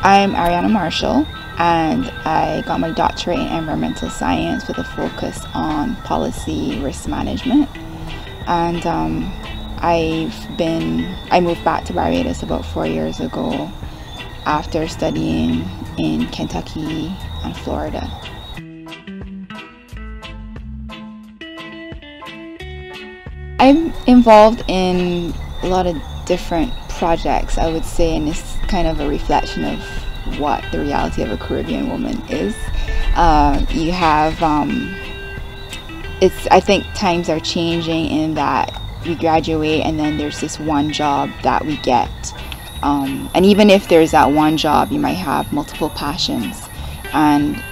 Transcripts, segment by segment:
I'm Ariana Marshall, and I got my doctorate in environmental science with a focus on policy risk management. And I moved back to Barbados about 4 years ago after studying in Kentucky and Florida. I'm involved in a lot of different projects, I would say, and it's kind of a reflection of what the reality of a Caribbean woman is. You have, I think times are changing in that we graduate and then there's this one job that we get. And even if there's that one job, you might have multiple passions. And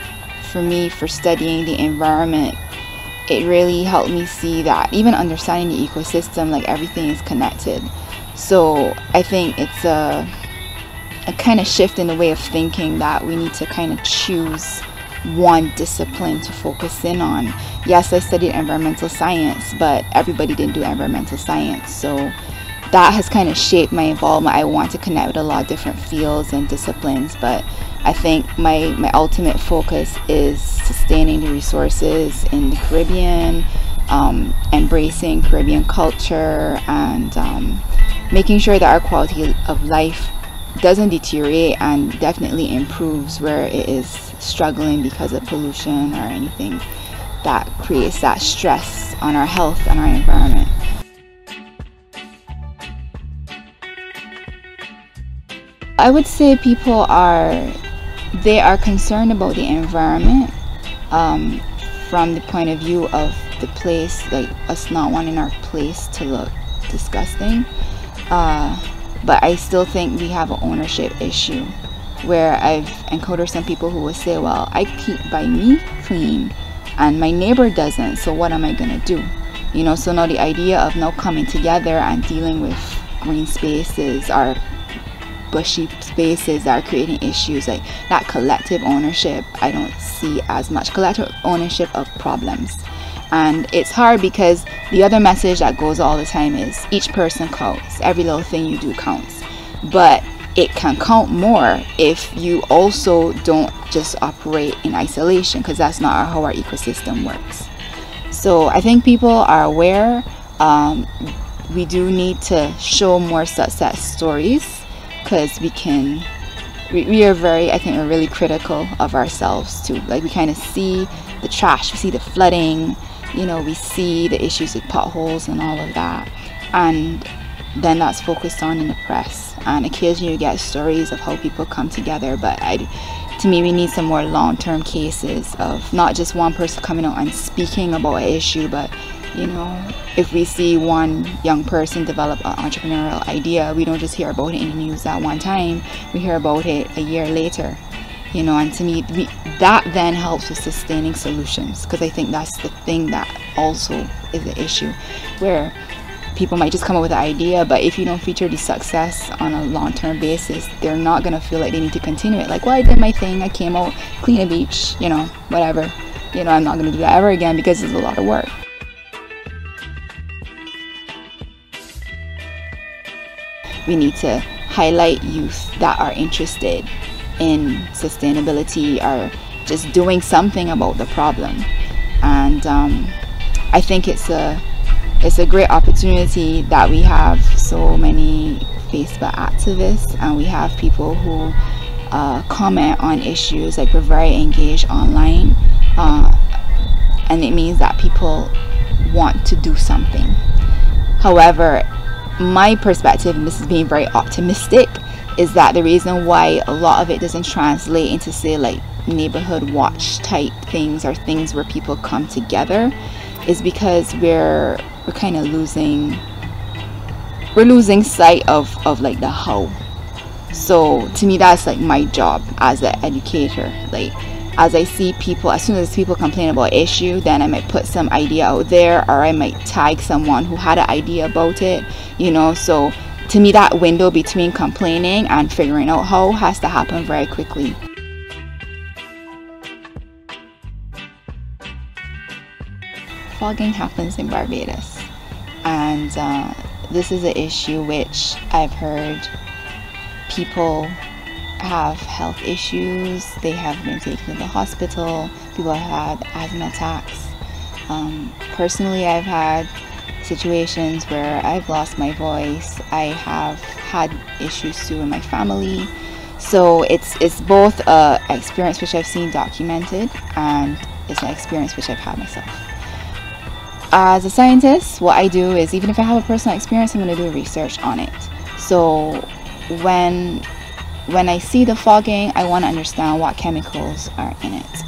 for me, for studying the environment, it really helped me see that even understanding the ecosystem, like everything is connected. So I think it's a kind of shift in the way of thinking that we need to kind of choose one discipline to focus in on. Yes, I studied environmental science, but everybody didn't do environmental science. So that has kind of shaped my involvement. I want to connect with a lot of different fields and disciplines, but I think my ultimate focus is sustaining the resources in the Caribbean, embracing Caribbean culture, and making sure that our quality of life doesn't deteriorate and definitely improves where it is struggling because of pollution or anything that creates that stress on our health and our environment. I would say people are concerned about the environment from the point of view of the place, like us not wanting our place to look disgusting. But I still think we have an ownership issue where I've encountered some people who will say, well, I keep by me clean and my neighbor doesn't, so what am I gonna do? So now the idea of now coming together and dealing with green spaces or bushy spaces that are creating issues, like that collective ownership, I don't see as much collective ownership of problems. And it's hard because the other message that goes all the time is each person counts, every little thing you do counts. But it can count more if you also don't just operate in isolation, because that's not how our ecosystem works. So I think people are aware. We do need to show more success stories, because we are very, I think we're really critical of ourselves too. Like we kind of see the trash, we see the flooding, we see the issues with potholes and all of that, and then that's focused on in the press, and occasionally you get stories of how people come together. But to me, we need some more long-term cases of not just one person coming out and speaking about an issue, but if we see one young person develop an entrepreneurial idea, we don't just hear about it in the news at one time, we hear about it a year later. And to me, that then helps with sustaining solutions, because I think that's the thing that also is the issue, where people might just come up with an idea, but if you don't feature the success on a long-term basis, they're not going to feel like they need to continue it. Like, well, I did my thing, I came out, clean a beach, whatever. I'm not going to do that ever again because it's a lot of work. We need to highlight youth that are interested in sustainability or just doing something about the problem. And I think it's a great opportunity that we have so many Facebook activists, and we have people who comment on issues. Like, we're very engaged online, and it means that people want to do something. However, my perspective, and this is being very optimistic, is that the reason why a lot of it doesn't translate into, say, like neighborhood watch type things or things where people come together is because we're kind of losing sight of like the how. So to me, that's like my job as an educator. Like, as I see people, as soon as people complain about an issue, then I might put some idea out there, or I might tag someone who had an idea about it, so to me, that window between complaining and figuring out how has to happen very quickly. Fogging happens in Barbados, and this is an issue which I've heard people have health issues. They have been taken to the hospital. People have had asthma attacks. Personally, I've had situations where I've lost my voice. I have had issues too in my family. So it's both a experience which I've seen documented, and it's an experience which I've had myself. As a scientist, what I do is, even if I have a personal experience, I'm going to do research on it. So when I see the fogging, I want to understand what chemicals are in it.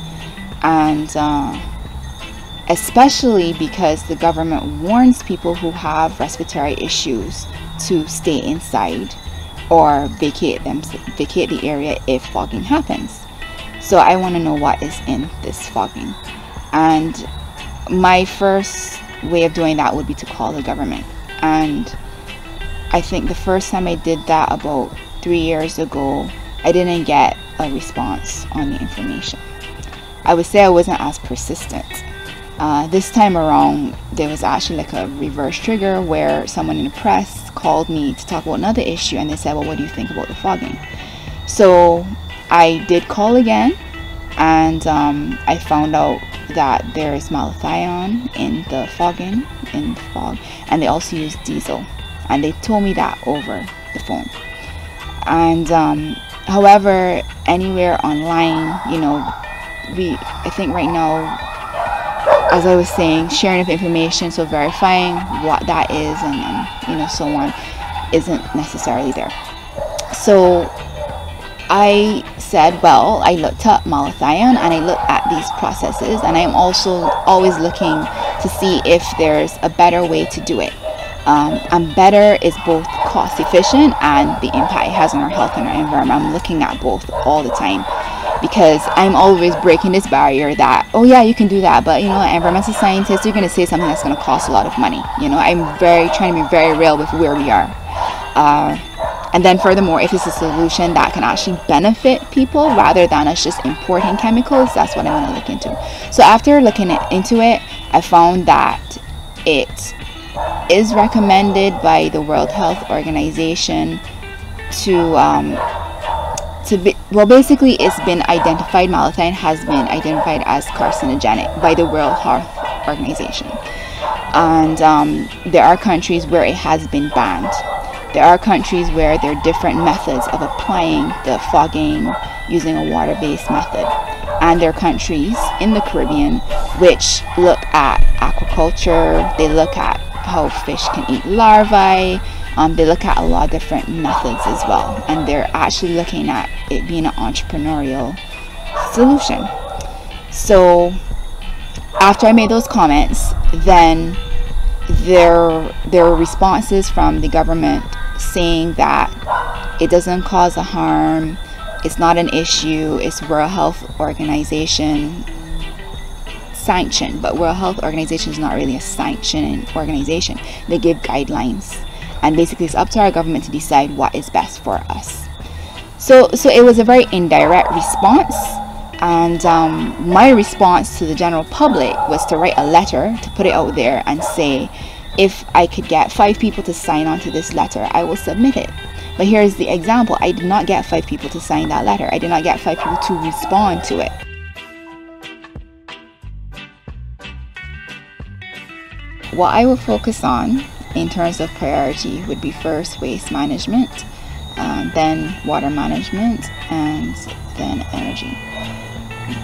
And especially because the government warns people who have respiratory issues to stay inside or vacate the area if fogging happens. So I want to know what is in this fogging. And my first way of doing that would be to call the government. And I think the first time I did that about 3 years ago, I didn't get a response on the information. I would say I wasn't as persistent. This time around, there was actually like a reverse trigger where someone in the press called me to talk about another issue, and they said, well, what do you think about the fogging? So I did call again, and I found out that there is malathion in the fogging, in the fog, and they also use diesel, and they told me that over the phone. And however, anywhere online, you know, I think right now, as I was saying, sharing of information, so verifying what that is and you know, so on, isn't necessarily there. So I said, well, I looked up malathion and I looked at these processes, and I'm also always looking to see if there's a better way to do it. And better is both cost efficient and the impact it has on our health and our environment. I'm looking at both all the time, because I'm always breaking this barrier that, oh yeah, you can do that, but you know, environmental scientists, you're going to say something that's going to cost a lot of money. You know, I'm trying to be very real with where we are. And then furthermore, if it's a solution that can actually benefit people rather than us just importing chemicals, that's what I want to look into. So after looking into it, I found that it is recommended by the World Health Organization to be, well, basically it's been identified, malathion has been identified as carcinogenic by the World Health Organization. And there are countries where it has been banned. There are countries where there are different methods of applying the fogging using a water-based method. And there are countries in the Caribbean which look at aquaculture, they look at how fish can eat larvae, they look at a lot of different methods as well. And they're actually looking at it being an entrepreneurial solution. So after I made those comments, then there were responses from the government saying that it doesn't cause a harm, it's not an issue, it's World Health Organization sanctioned. But World Health Organization is not really a sanctioned organization. They give guidelines, and basically it's up to our government to decide what is best for us. So it was a very indirect response. And my response to the general public was to write a letter, to put it out there and say, if I could get 5 people to sign on to this letter, I will submit it. But here's the example. I did not get 5 people to sign that letter. I did not get 5 people to respond to it. What I will focus on in terms of priority would be first waste management, then water management, and then energy.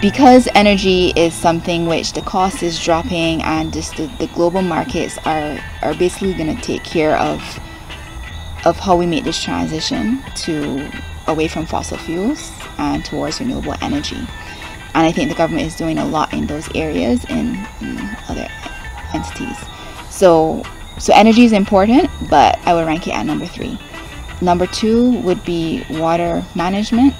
Because energy is something which the cost is dropping, and just the global markets are basically going to take care of how we make this transition to away from fossil fuels and towards renewable energy. And I think the government is doing a lot in those areas in other entities. So energy is important, but I would rank it at number 3. Number 2 would be water management.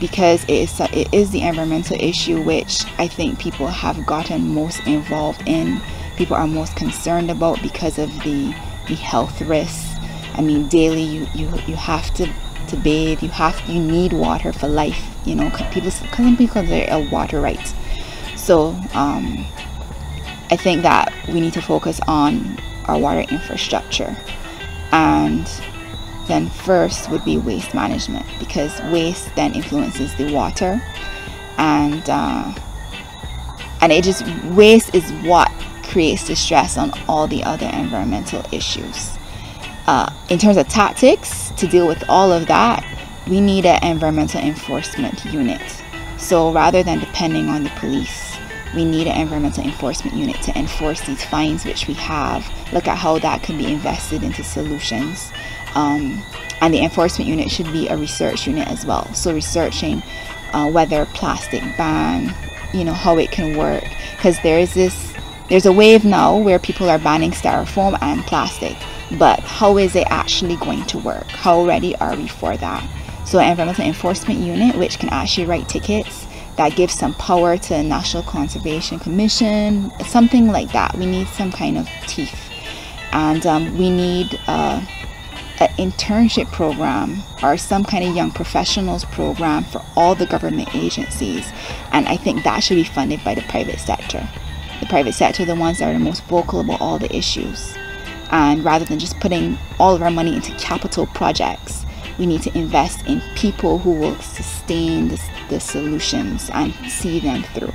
Because it is the environmental issue which I think people have gotten most involved in. People are most concerned about because of the health risks. I mean, daily you have to bathe. You need water for life. You know, some people consider it a water right. So I think that we need to focus on our water infrastructure, and then first would be waste management, because waste then influences the water, and it just, waste is what creates the stress on all the other environmental issues. In terms of tactics to deal with all of that, we need an environmental enforcement unit. So rather than depending on the police, we need an environmental enforcement unit to enforce these fines which we have, look at how that can be invested into solutions. And the enforcement unit should be a research unit as well. So researching whether plastic ban, how it can work. Because there's a wave now where people are banning styrofoam and plastic. But how is it actually going to work? How ready are we for that? So an environmental enforcement unit which can actually write tickets, that gives some power to the National Conservation Commission, something like that. We need some kind of teeth. And we need an internship program or some kind of young professionals program for all the government agencies. And I think that should be funded by the private sector. The private sector are the ones that are the most vocal about all the issues. And rather than just putting all of our money into capital projects, we need to invest in people who will sustain the solutions and see them through.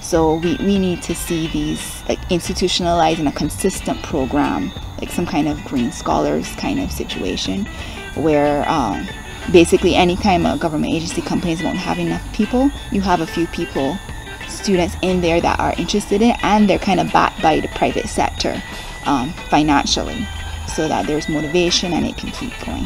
So we need to see these like institutionalized in a consistent program, like some kind of green scholars kind of situation, where basically anytime a government agency complains about not having enough people, you have a few people, students in there that are interested in it, and they're kind of backed by the private sector financially, so that there's motivation and it can keep going.